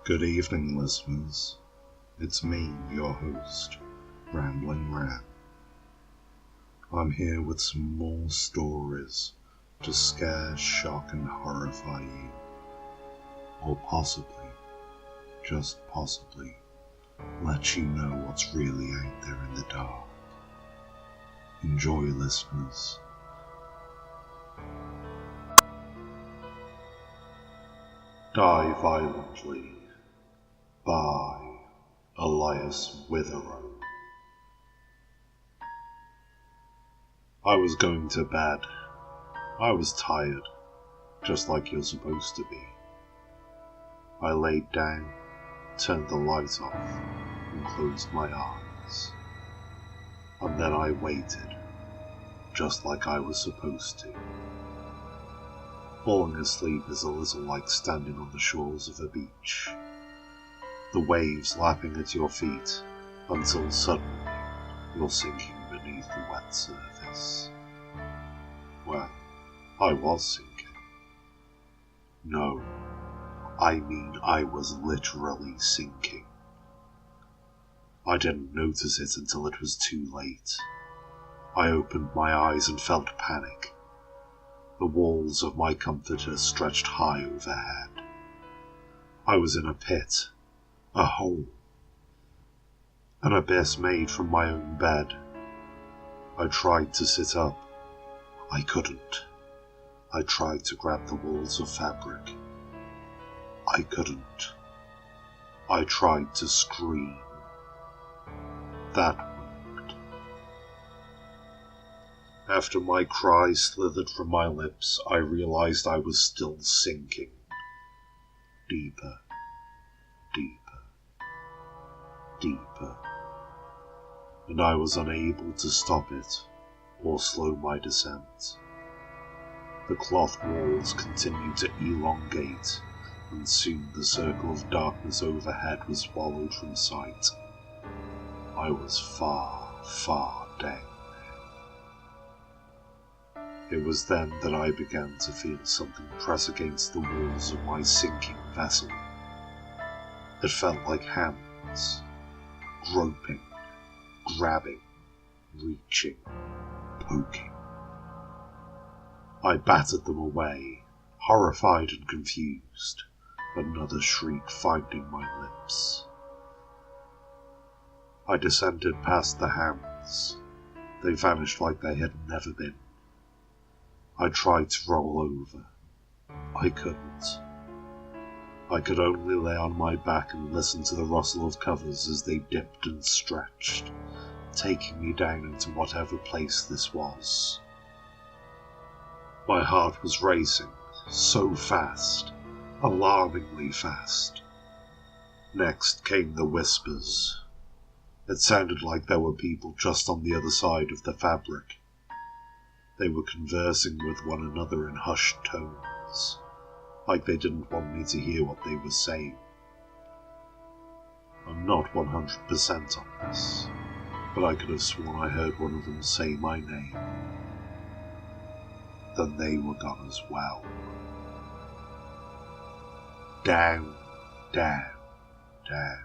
Good evening, listeners. It's me, your host, Ramblingramm. I'm here with some more stories to scare, shock, and horrify you. Or possibly, just possibly, let you know what's really out there in the dark. Enjoy, listeners. Die Violently by Elias. I was going to bed. I was tired, just like you're supposed to be. I laid down, turned the light off, and closed my eyes. And then I waited, just like I was supposed to. Falling asleep is a little like standing on the shores of a beach. The waves lapping at your feet until suddenly you're sinking beneath the wet surface. Well, I was sinking. No, I mean I was literally sinking. I didn't notice it until it was too late. I opened my eyes and felt panic. The walls of my comforter stretched high overhead. I was in a pit, a hole, an abyss made from my own bed. I tried to sit up. I couldn't. I tried to grab the walls of fabric. I couldn't. I tried to scream. That worked. After my cry slithered from my lips, I realized I was still sinking. Deeper, deeper, deeper. And I was unable to stop it or slow my descent. The cloth walls continued to elongate, and soon the circle of darkness overhead was swallowed from sight. I was far, far down. It was then that I began to feel something press against the walls of my sinking vessel. It felt like hands, groping, grabbing, reaching, poking. I battered them away, horrified and confused, another shriek finding my lips. I descended past the hands. They vanished like they had never been. I tried to roll over. I couldn't. I could only lay on my back and listen to the rustle of covers as they dipped and stretched, taking me down into whatever place this was. My heart was racing, so fast, alarmingly fast. Next came the whispers. It sounded like there were people just on the other side of the fabric. They were conversing with one another in hushed tones, like they didn't want me to hear what they were saying. I'm not 100% on this, but I could have sworn I heard one of them say my name. Then they were gone as well. Down, down, down.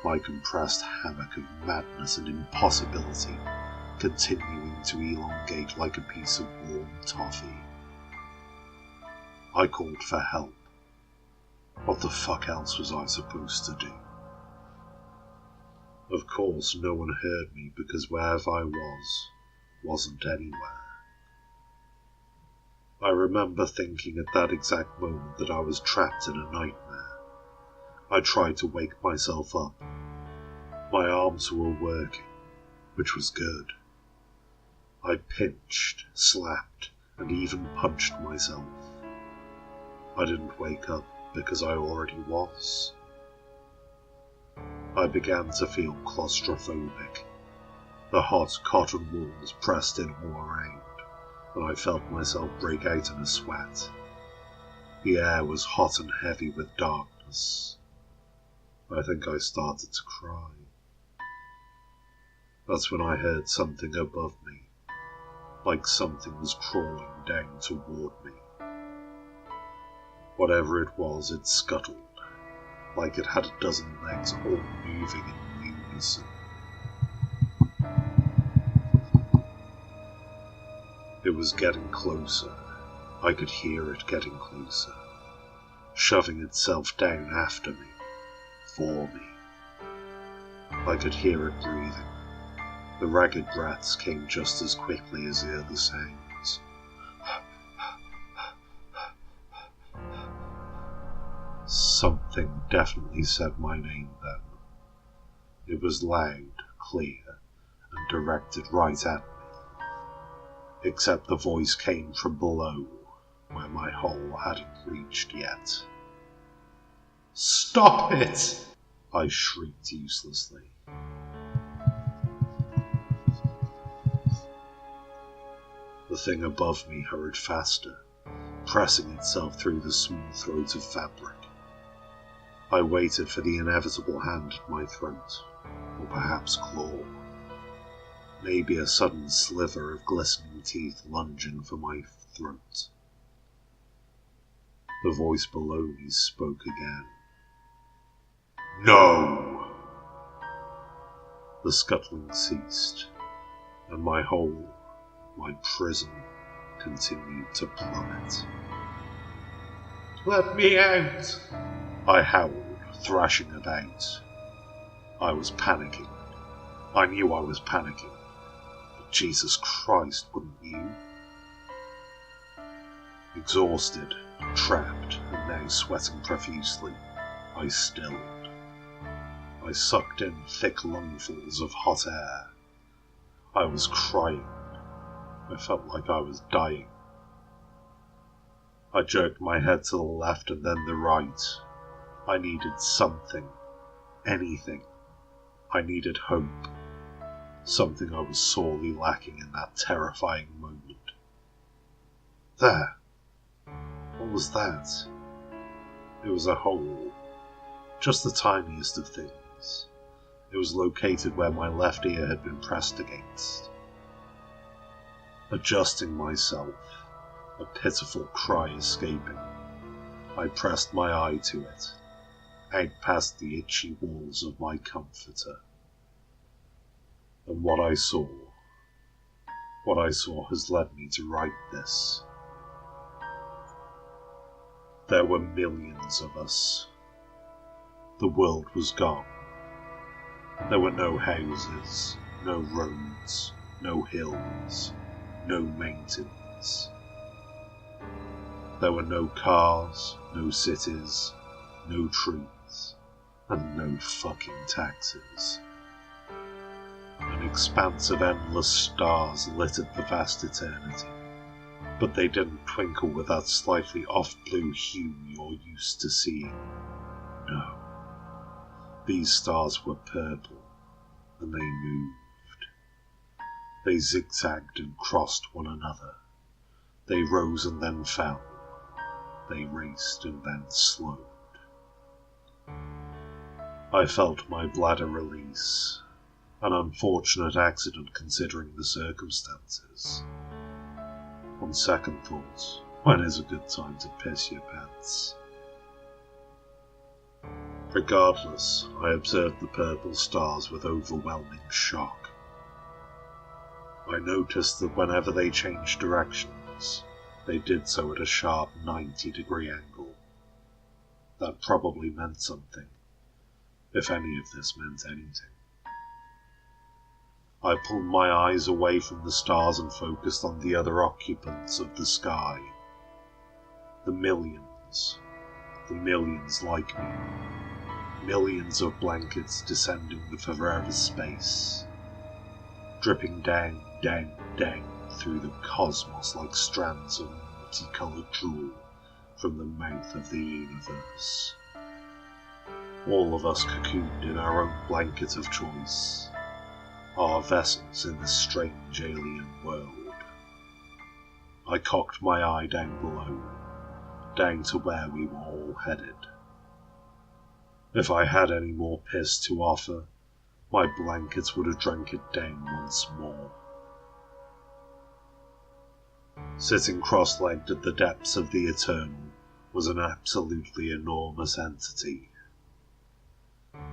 My compressed hammock of madness and impossibility, continuing to elongate like a piece of warm toffee. I called for help. What the fuck else was I supposed to do? Of course, no one heard me because wherever I wasn't anywhere. I remember thinking at that exact moment that I was trapped in a nightmare. I tried to wake myself up. My arms were working, which was good. I pinched, slapped, and even punched myself. I didn't wake up because I already was. I began to feel claustrophobic. The hot cotton walls pressed in all around, and I felt myself break out in a sweat. The air was hot and heavy with darkness. I think I started to cry. That's when I heard something above me, like something was crawling down toward me. Whatever it was, it scuttled, like it had a dozen legs all moving in unison. It was getting closer. I could hear it getting closer, shoving itself down after me, for me. I could hear it breathing. The ragged breaths came just as quickly as the other sounds. Something definitely said my name then. It was loud, clear, and directed right at me. Except the voice came from below, where my hole hadn't reached yet. "Stop it!" I shrieked uselessly. The thing above me hurried faster, pressing itself through the smooth throat of fabric. I waited for the inevitable hand at my throat, or perhaps claw. Maybe a sudden sliver of glistening teeth lunging for my throat. The voice below me spoke again. "No!" The scuttling ceased, and my hole, my prison, continued to plummet. "Let me out!" I howled, thrashing about. I was panicking. I knew I was panicking. But Jesus Christ, wouldn't you? Exhausted, trapped, and now sweating profusely, I stilled. I sucked in thick lungfuls of hot air. I was crying. I felt like I was dying. I jerked my head to the left and then the right. I needed something. Anything. I needed hope. Something I was sorely lacking in that terrifying moment. There. What was that? It was a hole. Just the tiniest of things. It was located where my left ear had been pressed against. Adjusting myself, a pitiful cry escaping, I pressed my eye to it, out past the itchy walls of my comforter. And what I saw has led me to write this. There were millions of us. The world was gone. There were no houses, no roads, no hills, no mountains. There were no cars, no cities, no trees, and no fucking taxes. An expanse of endless stars littered the vast eternity, but they didn't twinkle with that slightly off-blue hue you're used to seeing. No. These stars were purple, and they moved. They zigzagged and crossed one another. They rose and then fell. They raced and then slowed. I felt my bladder release. An unfortunate accident considering the circumstances. On second thought, when is a good time to piss your pants? Regardless, I observed the purple stars with overwhelming shock. I noticed that whenever they changed directions, they did so at a sharp 90-degree angle. That probably meant something, if any of this meant anything. I pulled my eyes away from the stars and focused on the other occupants of the sky. The millions like me. Millions of blankets descending the forever space. Dripping down, down, down through the cosmos like strands of multicolored drool from the mouth of the universe. All of us cocooned in our own blanket of choice. Our vessels in this strange alien world. I cocked my eye down below, down to where we were all headed. If I had any more piss to offer, my blankets would have drunk it down once more. Sitting cross-legged at the depths of the eternal was an absolutely enormous entity.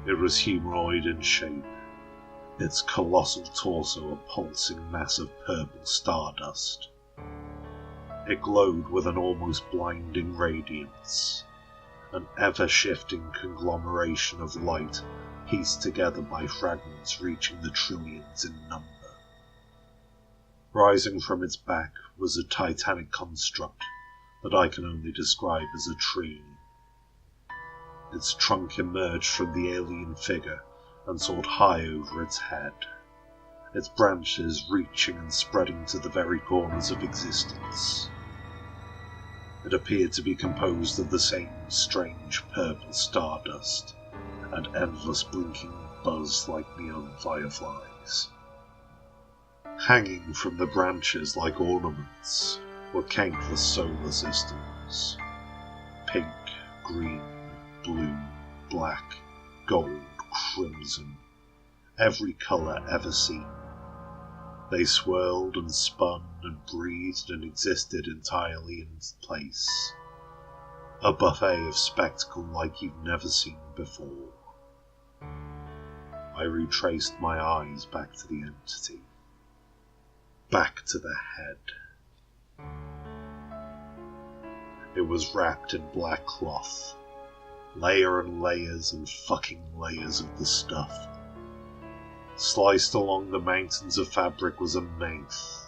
It was humanoid in shape, its colossal torso a pulsing mass of purple stardust. It glowed with an almost blinding radiance, an ever-shifting conglomeration of light pieced together by fragments reaching the trillions in number. Rising from its back was a titanic construct that I can only describe as a tree. Its trunk emerged from the alien figure and soared high over its head, its branches reaching and spreading to the very corners of existence. It appeared to be composed of the same strange purple stardust and endless blinking buzz like neon fireflies. Hanging from the branches like ornaments were countless solar systems. Pink, green, blue, black, gold, crimson, every colour ever seen. They swirled and spun and breathed and existed entirely in place. A buffet of spectacle like you've never seen before. I retraced my eyes back to the entity. Back to the head. It was wrapped in black cloth. Layer and layers and fucking layers of the stuff. Sliced along the mountains of fabric was a mouth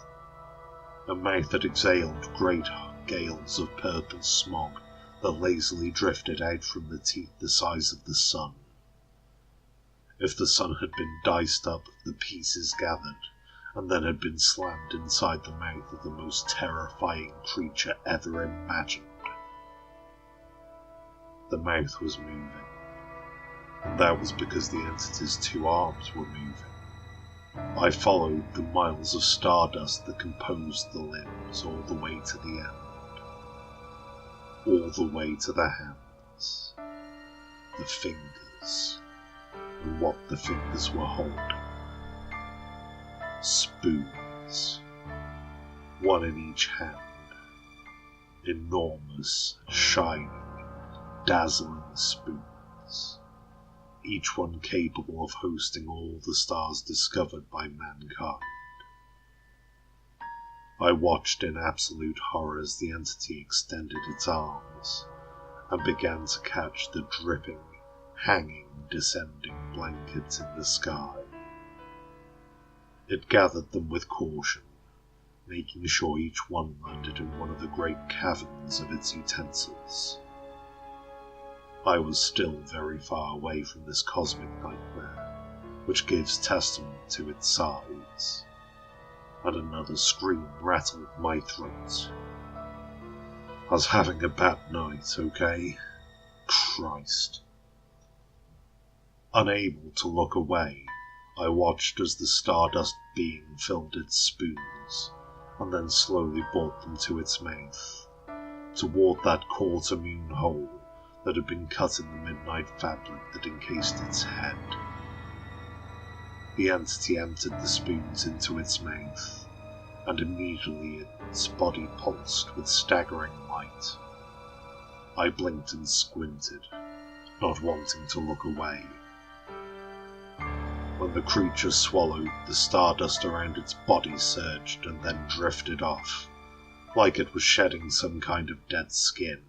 that exhaled great gales of purple smog that lazily drifted out from the teeth the size of the sun. If the sun had been diced up, the pieces gathered, and then had been slammed inside the mouth of the most terrifying creature ever imagined. The mouth was moving, and that was because the entity's two arms were moving. I followed the miles of stardust that composed the limbs all the way to the end, all the way to the hands, the fingers, and what the fingers were holding. Spoons, one in each hand, enormous, shining, dazzling spoons, each one capable of hosting all the stars discovered by mankind. I watched in absolute horror as the entity extended its arms and began to catch the dripping, hanging, descending blankets in the sky. It gathered them with caution, making sure each one landed in one of the great caverns of its utensils. I was still very far away from this cosmic nightmare, which gives testament to its size, and another scream rattled my throat. I was having a bad night, okay? Christ. Unable to look away, I watched as the stardust being filled its spoons, and then slowly brought them to its mouth, toward that quarter-moon hole that had been cut in the midnight fabric that encased its head. The entity emptied the spoons into its mouth, and immediately its body pulsed with staggering light. I blinked and squinted, not wanting to look away. When the creature swallowed, the stardust around its body surged and then drifted off, like it was shedding some kind of dead skin.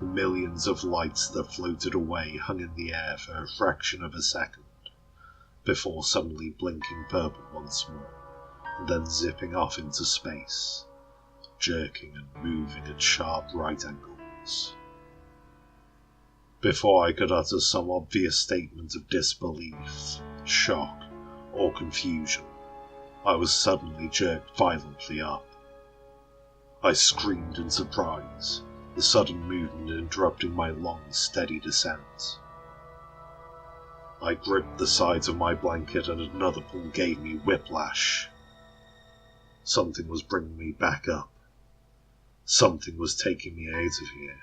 The millions of lights that floated away hung in the air for a fraction of a second, before suddenly blinking purple once more, and then zipping off into space, jerking and moving at sharp right angles. Before I could utter some obvious statement of disbelief, shock, or confusion, I was suddenly jerked violently up. I screamed in surprise, the sudden movement interrupting my long, steady descent. I gripped the sides of my blanket and another pull gave me whiplash. Something was bringing me back up. Something was taking me out of here.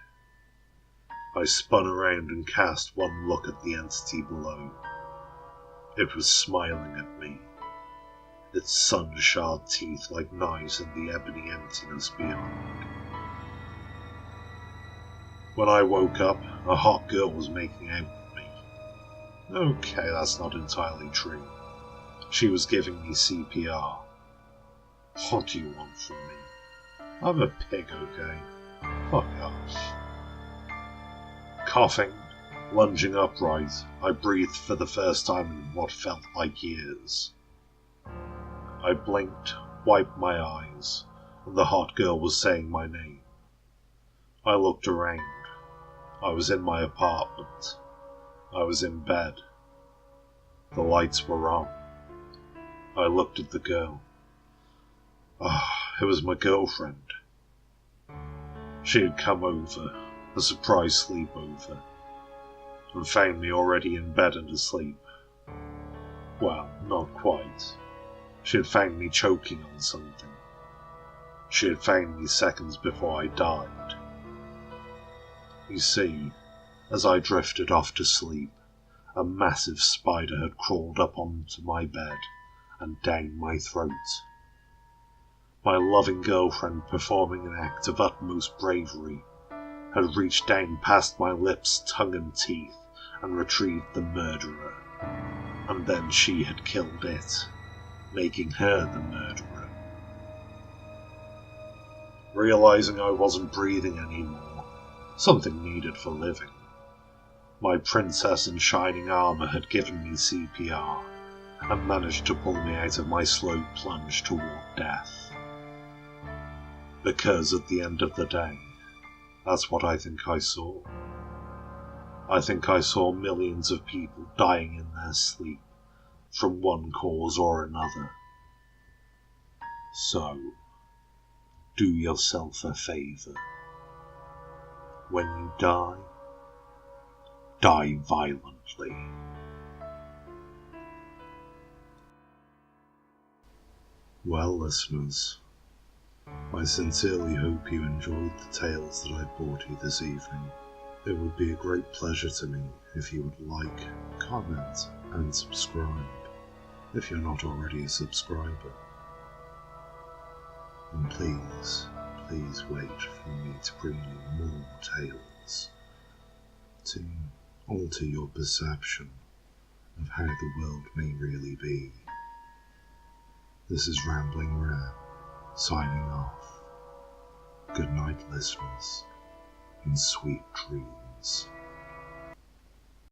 I spun around and cast one look at the entity below. It was smiling at me, its sun-shard teeth like knives in the ebony emptiness beyond. When I woke up, a hot girl was making out with me, Okay, that's not entirely true. She was giving me CPR. What do you want from me? I'm a pig, okay? Fuck off. Coughing, lunging upright, I breathed for the first time in what felt like years. I blinked, wiped my eyes, and the hot girl was saying my name. I looked around. I was in my apartment. I was in bed. The lights were on. I looked at the girl. It was my girlfriend. She had come over, a surprise sleepover, and found me already in bed and asleep. Well, not quite. She had found me choking on something. She had found me seconds before I died. You see, as I drifted off to sleep, a massive spider had crawled up onto my bed and down my throat. My loving girlfriend, performing an act of utmost bravery, had reached down past my lips, tongue and teeth and retrieved the murderer. And then she had killed it, making her the murderer. Realizing I wasn't breathing anymore, something needed for living, my princess in shining armor had given me CPR and managed to pull me out of my slow plunge toward death. Because at the end of the day, that's what I think I saw. I think I saw millions of people dying in their sleep, from one cause or another. So, do yourself a favor. When you die, die violently. Well, listeners, I sincerely hope you enjoyed the tales that I brought you this evening. It would be a great pleasure to me if you would like, comment, and subscribe, if you're not already a subscriber. And please wait for me to bring you more tales to alter your perception of how the world may really be. This is Ramblingramm, signing off. Good night, listeners, and sweet dreams.